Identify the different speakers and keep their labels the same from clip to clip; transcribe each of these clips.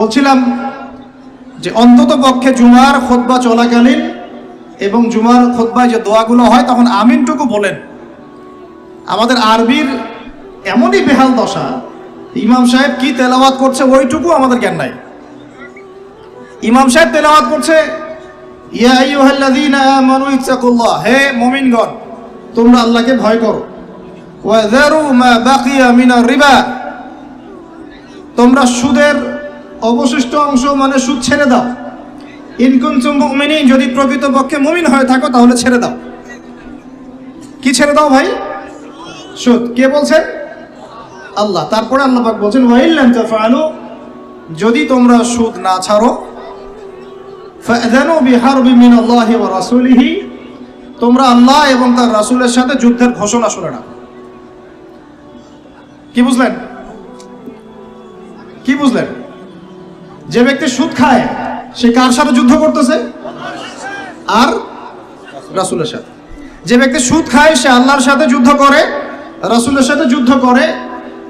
Speaker 1: বলছিলাম যে অন্তত পক্ষে জুমার খুতবা চলাকালীন এবং জুমার খুতবায় যে দোয়াগুলো হয় তখন আমিনটুকু বলেন। আমাদের আরবির এমনই বেহাল দশা, ইমাম সাহেব কি তেলাওয়াত করছে ওইটুকু আমাদের জ্ঞান নাই। ইমাম সাহেব তেলাওয়াত করছে ইয়া আইয়ুহাল্লাযীনা আমানু ইত্তাকুল্লাহ, হে মুমিনগণ তোমরা আল্লাহকে ভয় করো, ওয়া যারু মা বাকিয়া মিনার রিবা, তোমরা সুদের অবশিষ্ট অংশ মানে সুদ ছেড়ে দাও। ইন কুনতুম মুমিনিন, যদি প্রকৃতপক্ষে মুমিন হয়ে থাকো তাহলে ছেড়ে দাও। কি ছেড়ে দাও ভাই? সুদ। কে বলছেন? আল্লাহ। তারপরে আল্লাহ পাক বলছেন ওয়া ইল্লাম তাফআলু, যদি তোমরা সুদ না ছাড়ো, ফাআযানু বিহারবিন মিনাল্লাহি ওয়া রাসূলিহি, তোমরা আল্লাহ এবং তার রাসূলের সাথে যুদ্ধের ঘোষণা শুনে নাও। কি বুঝলেন? কি বুঝলেন? যে ব্যক্তি সুদ খায় সে কার সাথে যুদ্ধ করতেছে? আর রাসূলের সাথে। যে ব্যক্তি সুদ খায় সে আল্লাহর সাথে যুদ্ধ করে, রাসূলের সাথে যুদ্ধ করে।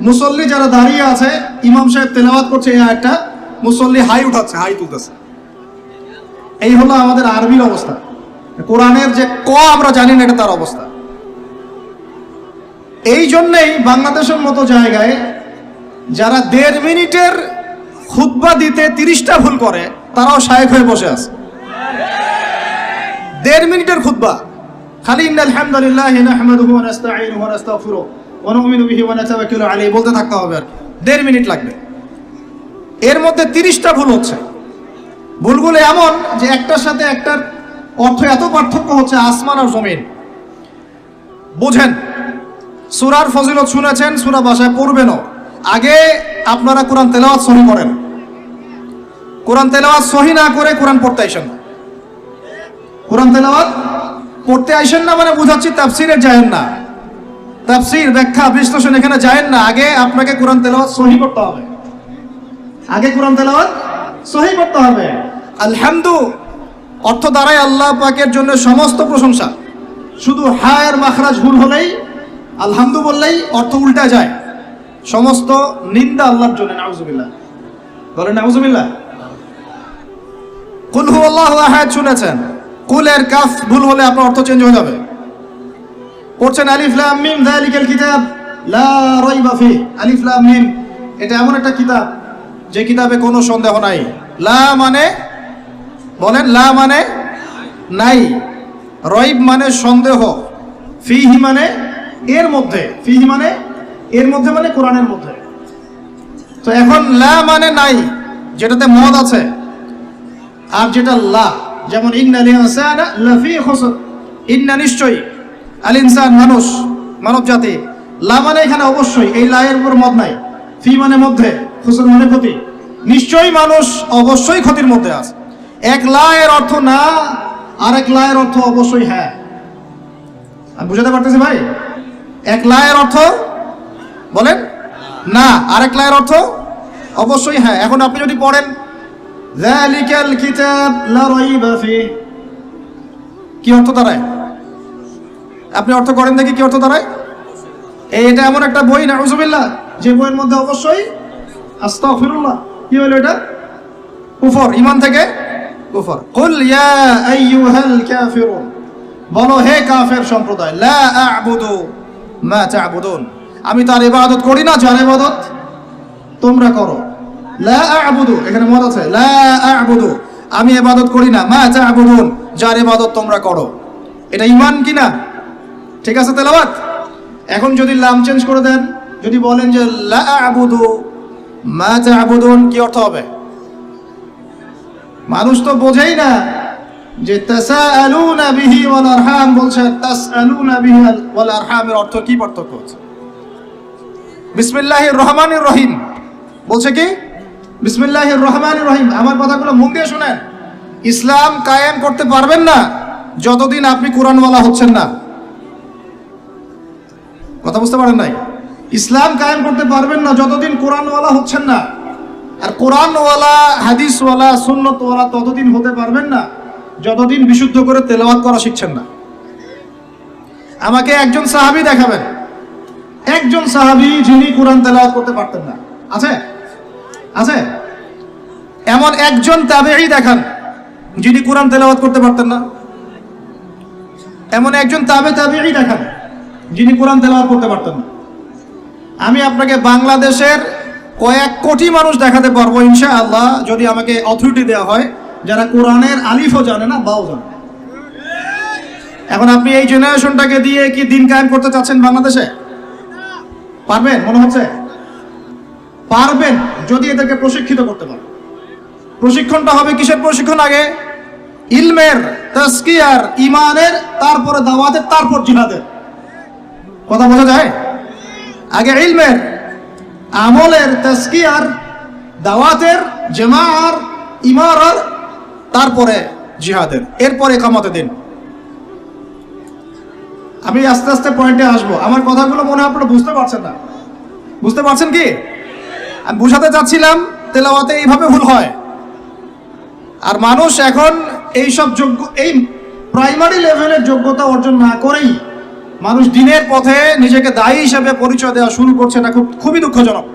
Speaker 1: মুসল্লি যারা দাঁড়িয়ে আছে, ইমাম সাহেব তেলাওয়াত করছে এই আয়াতটা, মুসল্লি হাই উঠাচ্ছে, হাই তুলতেছে। এই হলো আমাদের আরবির অবস্থা। কোরআনের যে ক আমরা জানি না, এটা তার অবস্থা। এই জন্যেই বাংলাদেশের মতো জায়গায় যারা 1.5 মিনিটের খুতবা দিতে 30টা ভুল করে তারাও শায়েখ হয়ে বসে আছে। 1.5 মিনিটের খুতবা খালি ইন্নাল হামদুলিল্লাহি নাহমাদুহু ওয়া নাস্তাঈনুহু ওয়া নাস্তাগফিরুহু ওয়া নু'মিনু বিহি ওয়া নাতাওয়াক্কালু আলাইহি বলতে থাকতে হবে আর 1.5 মিনিট লাগবে। এর মধ্যে 30টা ভুল হচ্ছে। ভুলগুলো এমন যে একটার সাথে একটার অর্থ এত পার্থক্য হচ্ছে আসমান আর জমিন। বুঝেন, সূরার ফজিলত শুনেছেন, সূরা ভাষায় পড়বেনও। আগে আপনারা কোরআন তেলাওয়াত সহি করেন। কোরআন তেলাওয়াত সহি না করে কোরআন পড়তে আইসেন না। কোরআন তেলাওয়াত পড়তে আইসেন না মানে বুঝাচ্ছি তাফসিরে যায়েন না, তাফসির ব্যাখ্যা বিশ্লেষণ এখানে যায়েন না। আগে আপনাকে কোরআন তেলাওয়াত সহি করতে হবে। আগে কোরআন তেলাওয়াত সহি করতে হবে। আলহামদু অর্থ দ্বারাই আল্লাহ পাকের জন্য সমস্ত প্রশংসা। শুধু হায়ের মাখরাজ ভুল হলেই আলহামদু বললেই অর্থ উল্টা যায়। সমস্ত নিন্দা আল্লাহর জন্য। নাউজুবিল্লাহ বলেন, নাউজুবিল্লাহ। কুল হুয়াল্লাহু আহাদ শুনেছেন, কুলের কাফ ভুল হলে আপনার অর্থ চেঞ্জ হয়ে যাবে। পড়ছেন আলিফ লাম মিম যালিকাল কিতাব লা রাইবা ফি। আলিফ লাম মিম এটা এমন একটা কিতাব যে কিতাবে কোনো সন্দেহ নাই। লা মানে বলেন, লা মানে নাই, রাইব মানে সন্দেহ, ফিহি মানে এর মধ্যে, ফিহি মানে এর মধ্যে মানে কোরআনের মধ্যে। তো এখন লা মানে নাই, যেটাতে মদ আছে, আর যেটা লা, যেমন ইন্নাল ইনসানা লাফি খুসর, ইন্না নিশ্চয়ই, আল ইনসান মানুষ, মানব জাতি। লা মানে এখানে অবশ্যই, এই লা এর উপর মদ নাই। ফি মানে মধ্যে, খুসর মানে ক্ষতি। নিশ্চয়ই মানুষ অবশ্যই ক্ষতির মধ্যে আছে। এক লা এর অর্থ না, আর এক লা এর অর্থ অবশ্যই হ্যাঁ। আমি বুঝাতে পারতেছি ভাই? এক লা এর অর্থ বলেন না, আরেক লায়ের অর্থ অবশ্যই হ্যাঁ। এখন আপনি যদি পড়েন যালিকাল কিতাব লা রাইবা ফিহি, কি অর্থ দাঁড়ায়? আপনি অর্থ করেন দেখি কি অর্থ দাঁড়ায়? এটা এমন একটা বই, নাউজুবিল্লাহ, যে বইয়ের মধ্যে অবশ্যই আস্তাগফিরুল্লাহ, কি হলো এটা? কুফর, ঈমান থেকে কুফর। কুল ইয়া আইয়ুহাল কাফিরুন, বলো হে কাফের সম্প্রদায়, লা আ'বুদু মা তা'বুদুন, আমি তার ইবাদত করি না যার ইবাদত তোমরা করো। লা আ'বুদু, এখানে মত আছে, লা আ'বুদু, আমি ইবাদত করি না, মা তা'বুদুন, যার ইবাদত তোমরা করো। এটা ঈমান কি না? ঠিক আছে তেলাওয়াত। এখন যদি লাম চেঞ্জ করে দেন, যদি বলেন যে লা আ'বুদু মা তা'বুদুন, কি অর্থ হবে? মানুষ তো বোঝেই না যে তাসাআলুনা বিহি ওয়াল আরহাম বলছে, তাসআলুনা বিহি ওয়াল আরহামের অর্থ কি, পার্থক্য আছে? বিসমিল্লাহির রহমানির রহিম বলছে কি? বিসমিল্লাহির রহমানির রহিম। আমার কথাগুলো মন দিয়ে শুনেন। ইসলাম কায়েম করতে পারবেন না যতদিন আপনি কোরআনওয়ালা হচ্ছেন না। কথা বুঝতে পারেন নাই? ইসলাম কায়েম করতে পারবেন না যতদিন কোরআনওয়ালা হচ্ছেন না। আর কোরআনওয়ালা, হাদিসওয়ালা, সুন্নতওয়ালা ততদিন হতে পারবেন না যতদিন বিশুদ্ধ করে তেলাওয়াত করা শিখছেন না। আমাকে একজন সাহাবী দেখাবেন, একজন সাহাবী যিনি কোরআন তেলাওয়াত করতে পারতেন না। আছে? আছে? এমন একজন তাবেঈ দেখান যিনি কোরআন তেলাওয়াত করতে পারতেন না। এমন একজন তাবেঈ দেখান যিনি কোরআন তেলাওয়াত করতে পারতেন না। আমি আপনাকে বাংলাদেশের কয়েক কোটি মানুষ দেখাতে পারবো ইনশাআল্লাহ, যদি আমাকে অথরিটি দেওয়া হয়, যারা কোরআনের আলিফও জানে না বাও জানে। এখন আপনি এই জেনারেশনটাকে দিয়ে কি দিন কায়েম করতে চাচ্ছেন বাংলাদেশে? পারবেন মনে হচ্ছে? পারবেন যদি এদেরকে প্রশিক্ষিত করতে পারেন। প্রশিক্ষণটা হবে কিসের প্রশিক্ষণ? আগে ইলমের, তাজকিয়ার, ইমানের, তারপরে দাওয়াতের, তারপর জিহাদের। কথা বোঝা যায়? আগে ইলমের, আমলের, তাজকিয়ার, দাওয়াতের, জামাআর, ইমারার, তারপরে জিহাদের, এরপরে ইকামতের দিন। আমি আস্তে আস্তে পয়েন্টে আসবো। আমার কথাগুলো মনে হয় আপনারা বুঝতে পারছেন না। বুঝতে পারছেন কি? আমি বুঝাতে চাচ্ছিলাম তেলাওয়াতে এইভাবে ভুল হয়। আর মানুষ এখন এইসব এই প্রাইমারি লেভেলের যোগ্যতা অর্জন না করেই মানুষ দিনের পথে নিজেকে দায়ী হিসেবে পরিচয় দেওয়া শুরু করছে। এটা খুবই দুঃখজনক।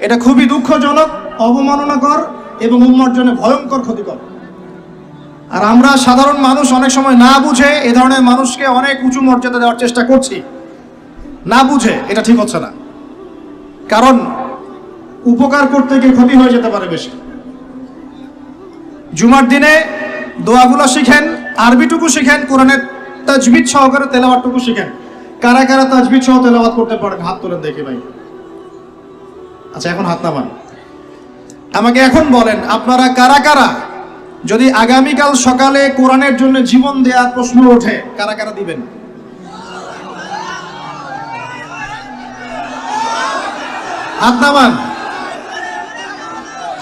Speaker 1: এটা খুবই দুঃখজনক, অবমাননাকর এবং উম্মার জন্য ভয়ঙ্কর ক্ষতিকর। আর আমরা সাধারণ মানুষ অনেক সময় না বুঝে এ ধরনের মানুষকে অনেক উঁচু মর্যাদা দেওয়ার চেষ্টা করছি, না বুঝে। এটা ঠিক হচ্ছে না, কারণ উপকার করতে গিয়ে ক্ষতি হয়ে যেতে পারে বেশি। জুমার দিনে দোয়াগুলো শিখেন, আরবিটুকু শিখেন, কোরআনের তাজবিদ সহকারে তেলাওয়াতটুকু শিখেন। কারা কারা তাজবিদ সহ তেলাওয়াত করতে পারেন হাত তোলেন দেখি ভাই। আচ্ছা, এখন হাত নামান। আমাকে এখন বলেন আপনারা কারা কারা, যদি আগামীকাল সকালে কোরআনের জন্য জীবন দেওয়ার প্রশ্ন ওঠে, কারা কারা দিবেন? হাত নামান,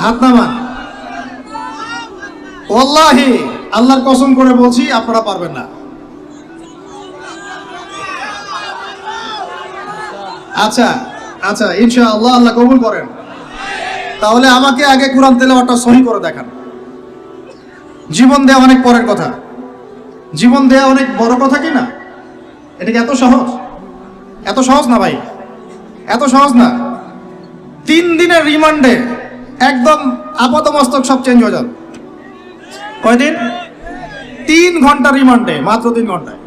Speaker 1: হাত নামান। ওয়াল্লাহি আল্লাহর কসম করে বলছি আপনারা পারবেন না। আচ্ছা আচ্ছা, ইনশাআল্লাহ আল্লাহ কবুল করেন। তাহলে আমাকে আগে কোরআন তেলাওয়াতটা সহি করে দেখান। জীবন দেওয়া অনেক পরের কথা, জীবন দেওয়া অনেক বড় কথা কি না? এটা কি এত সহজ? এত সহজ না ভাই, এত সহজ না। 3 দিনের রিমান্ডে একদম আপাতমস্তক সব চেঞ্জ হয়ে যাবে। কয়দিন? 3 ঘন্টা রিমান্ডে, মাত্র 3 ঘন্টায়।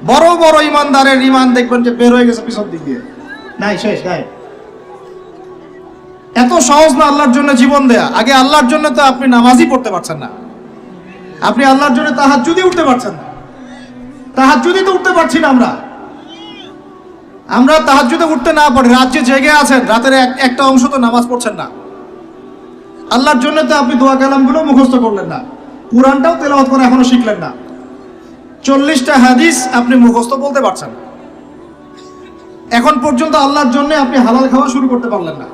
Speaker 1: বড় বড় ইমানদারের রিমান্ড দেখবেন যে বের হয়ে গেছে পিছন দিক দিয়ে, নাই শেষ নাই। এত সহজ না আল্লাহর জন্য জীবন দেয়া। আগে আল্লাহর জন্য তো আপনি নামাজই পড়তে পারছেন না, আপনি আল্লাহর জন্য তাহাজ্জুদই উঠতে পারছেন না। তাহাজ্জুদই তো উঠতে পারছি না আমরা তাহাজ্জুদে উঠতে না পারি, রাত জেগে আছেন, রাতের একটা অংশ তো নামাজ পড়ছেন না। আল্লাহর জন্য তো আপনি দোয়া কালামগুলো মুখস্থ করলেন না, কোরআনটাও তেলাওয়াত করে এখনো শিখলেন না। 40টা হাদিস আপনি মুখস্থ বলতে পারছেন, এখন পর্যন্ত আল্লাহর জন্য আপনি হালাল খাওয়া শুরু করতে পারলেন না।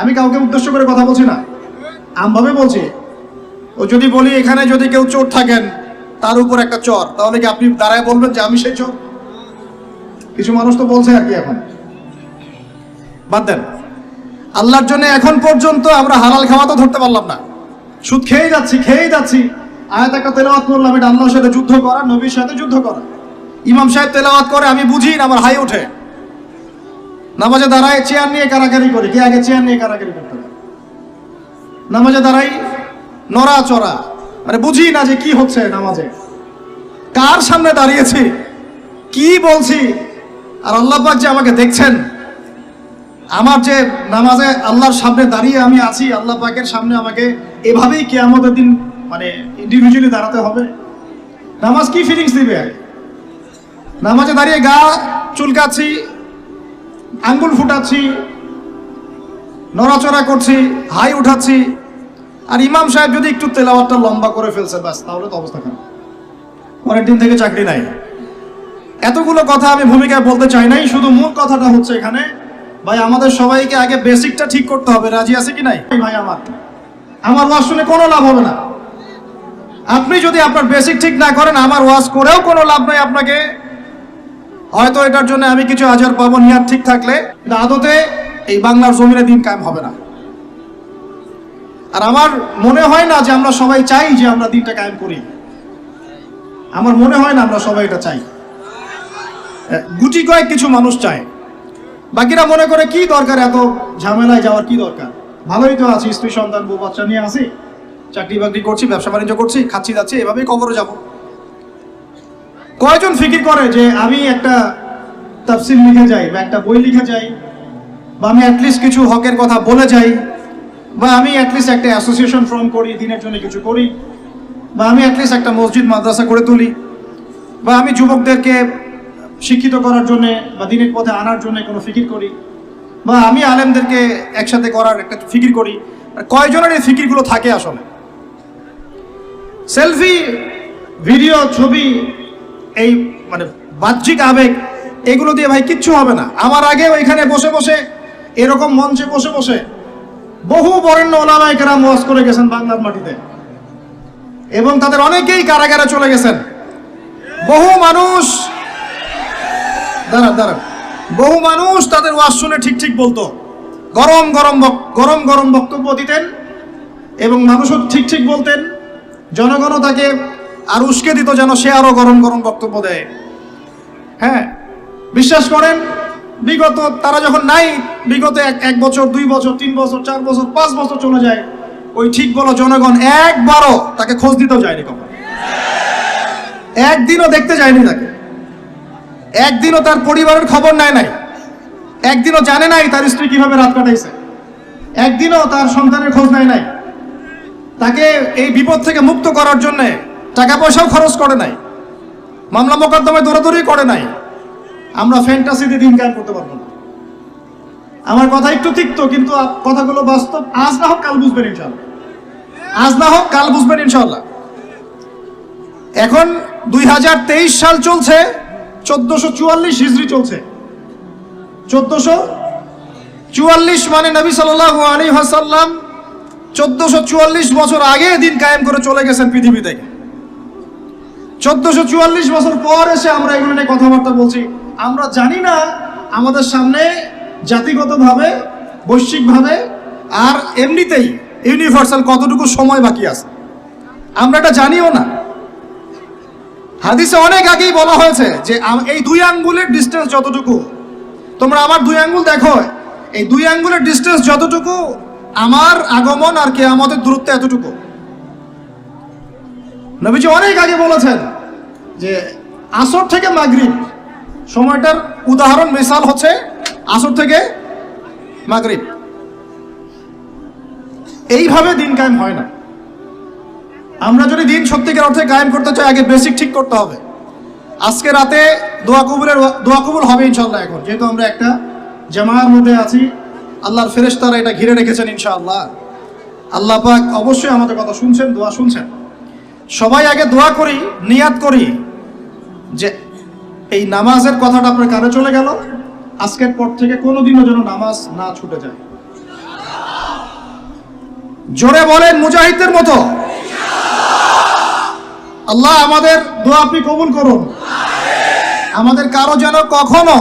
Speaker 1: আমি কাউকে উদ্দেশ্য করে কথা বলছি না, আমভাবে বলছি। ও যদি বলি এখানে যদি কেউ চোর থাকেন, তার উপর একটা চর, তাহলে কি আপনি দাঁড়ায় বলবেন যে আমি সেই চোর? কিছু মানুষ তো বলছে আর কি। এখন বাদ দেন, আল্লাহর জন্য এখন পর্যন্ত আমরা হালাল খাওয়া তো ধরতে পারলাম না, সুদ খেয়ে যাচ্ছি। আয়াত একটা তেলাওয়াত করলাম, এটা আল্লাহর সাথে যুদ্ধ করা, নবীর সাথে যুদ্ধ করা। ইমাম সাহেব তেলাওয়াত করে, আমি বুঝি না, আমার হাই ওঠে। নামাজে দাঁড়ায় চেয়ার নিয়ে কারাকারি করি, কে আগে চেয়ার নিয়ে কারাকারি করতে পারে? নামাজে দাঁড়াই নড়াচড়া, মানে বুঝি না যে কি হচ্ছে নামাজে, কার সামনে দাঁড়িয়েছি, কি বলছি। আর আল্লাহ পাক যে আমাকে দেখছেন, আমার যে নামাজে আল্লাহর সামনে দাঁড়িয়ে আমি আছি, আল্লাহ পাকের সামনে আমাকে এভাবেই কিয়ামতের দিন মানে ইন্ডিভিজুয়ালি দাঁড়াতে হবে। নামাজ কি ফিলিংস দিবে? নামাজে দাঁড়িয়ে গা চুলকাচ্ছি, আঙ্গুল ফুটাচ্ছি, নড়াচড়া করছি, হাই উঠাচ্ছি, আর ইমাম সাহেব যদি একটু তেলাওয়াতটা লম্বা করে ফেলছে, ব্যাস, তাহলে তো অবস্থা খারাপ, পরের দিন থেকে চাকরি নাই। এতগুলো কথা আমি ভূমিকায় বলতে চাই নাই, শুধু মূল কথাটা হচ্ছে এখানে ভাই আমাদের সবাইকে আগে বেসিকটা ঠিক করতে হবে। রাজি আছে কি নাই ভাই? আমার ওয়াজ শুনে কোনো লাভ হবে না। আপনি যদি আপনার বেসিক ঠিক না করেন, আমার ওয়াজ করেও কোনো লাভ নাই আপনাকে। হয়তো এটার জন্য আমি কিছু আজার পাবো নিয়াত ঠিক থাকলে, আদতে এই বাংলার জমিনে দিন কায়েম হবে না। আর আমার মনে হয় না যে আমরা সবাই চাই যে আমরা দিনটা কায়েম করি। আমার মনে হয় না আমরা সবাই এটা চাই। গুটি কয়েক কিছু মানুষ চায়, বাকিরা মনে করে কি দরকার এত ঝামেলায় যাওয়ার, কি দরকার, ভালোই তো আছি, স্ত্রী সন্তান বউ বাচ্চা নিয়ে আছি, চাকরি বাকরি করছি, ব্যবসা বাণিজ্য করছি, খাচ্ছি যাচ্ছি, এভাবেই কবরে যাব। কয়জন ফিকির করে যে আমি একটা তাফসীর লিখে যাই, বা একটা বই লিখে যাই, বা আমি অ্যাটলিস্ট কিছু হকের কথা বলে যাই, বা আমি অ্যাটলিস্ট একটা অ্যাসোসিয়েশন ফর্ম করি, দিনের জন্য কিছু করি, বা আমি অ্যাটলিস্ট একটা মসজিদ মাদ্রাসা করে তুলি, বা আমি যুবকদেরকে শিক্ষিত করার জন্য বা দিনের পথে আনার জন্য কোনো ফিকির করি, বা আমি আলেমদেরকে একসাথে করার একটা ফিকির করি। কয়জনের এই ফিকিরগুলো থাকে আসলে? সেলফি, ভিডিও, ছবি, এই মানে বাহ্যিক আবেগ, এগুলো দিয়ে ভাই কিচ্ছু হবে না। আমার আগেও এখানে বসে বসে, এরকম মঞ্চে বসে বসে বহু বরেণ্য ওলামায়ে কেরাম ওয়াজ করে গেছেন বাংলার মাটিতে, এবং তাদের অনেকেই কারাগারে চলে গেছেন। বহু মানুষ বহু মানুষ তাদের ওয়াজ শুনে ঠিক ঠিক বলতো, গরম গরম বক্তব্য দিতেন, এবং মানুষও ঠিক ঠিক বলতেন, জনগণও তাকে আর উস্কে দিত যেন সে আরো গরম বক্তব্য দেয়। হ্যাঁ, বিশ্বাস করেন, বিগত তারা যখন নাই, বিগত এক বছর, 2 বছর, 3 বছর, 4 বছর, 5 বছর চলে যায়, ওই ঠিক বলো জনগণ একবারও তাকে খোঁজ দিতেও যায়নি, কখন একদিনও দেখতে যায়নি তাকে, একদিনও তার পরিবারের খবর নেয় নাই, একদিনও জানে নাই তার স্ত্রী কিভাবে রাত কাটাইছে, একদিনও তার সন্তানের খোঁজ নেয় নাই, তাকে এই বিপদ থেকে মুক্ত করার জন্য টাকা পয়সাও খরচ করে নাই, মামলা মোকদ্দমায় দৌড়াদৌড়ি করে নাই। আমরা ফ্যান্টাসিতে দিন কায়েম করতে পারবো না। আমার কথা একটু তিক্ত, কিন্তু কথাগুলো বাস্তব। আজ না হোক কাল বুঝবেন ইনশাআল্লাহ, আজ না হোক কাল বুঝবেন ইনশাআল্লাহ। এখন 2023 সাল চলছে, 1444 হিজরি চলছে। 1444 মানে নবী সাল্লাল্লাহু আলাইহি ওয়াসাল্লাম 1444 বছর আগে দিন কায়েম করে চলে গেছেন পৃথিবী থেকে। 1444 বছর পর এসে আমরা এগুলো নিয়ে কথাবার্তা বলছি। আমরা জানি না আমাদের সামনে জাতিগতভাবে, বৈশ্বিকভাবে আর এমনিতেই ইউনিভার্সাল কতটুকু সময় বাকি আছে, আমরা এটা জানিও না। হাদিসে অনেক আগেই বলা হয়েছে যে এই 2 আঙ্গুলের ডিস্টেন্স যতটুকু, তোমরা আমার 2 আঙ্গুল দেখো, এই 2 আঙ্গুলের ডিস্টেন্স যতটুকু, আমার আগমন আর কিয়ামতের দূরত্ব এতটুকু। নবীজি অনেক আগে বলেছেন যে আসর থেকে মাগরিব সময়টার উদাহরণ, মিসাল হচ্ছে আসর থেকে মাগরিব। এইভাবে দিন কায়েম হয় না। আমরা যদি দিন সত্যিকার অর্থে কায়েম করতে চাই, আগে বেসিক ঠিক করতে হবে। আজকে রাতে দোয়া কবুল হবে ইনশাআল্লাহ। এখন যেহেতু আমরা একটা জামায়ার মধ্যে আছি, আল্লাহর ফেরেশতারা এটা ঘিরে রেখেছেন ইনশাআল্লাহ। আল্লাহ পাক অবশ্যই আমাদের কথা শুনছেন, দোয়া শুনছেন। সবাই আগে দোয়া করি, নিয়াত করি যে এই নামাজের কথাটা আপনার কানে চলে গেল, আজকের পর থেকে কোনোদিনও যেন নামাজ না ছুটে যায়। জোরে বলেন মুজাহিদদের মতো। আল্লাহ আমাদের দোয়া আপনি কবুল করুন। আমাদের কারো যেন কখনো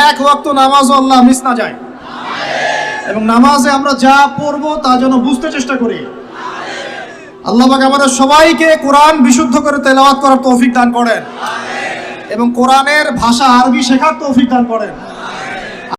Speaker 1: এক ওয়াক্ত নামাজও আল্লাহ মিস না যায়, এবং নামাজে আমরা যা পড়বো তা যেন বুঝতে চেষ্টা করি। আল্লাহ পাক আমাদের সবাইকে কোরআন বিশুদ্ধ করে তেলাওয়াত করার তৌফিক দান করেন, এবং কোরআনের ভাষা আরবি শেখার তৌফিক দান করেন।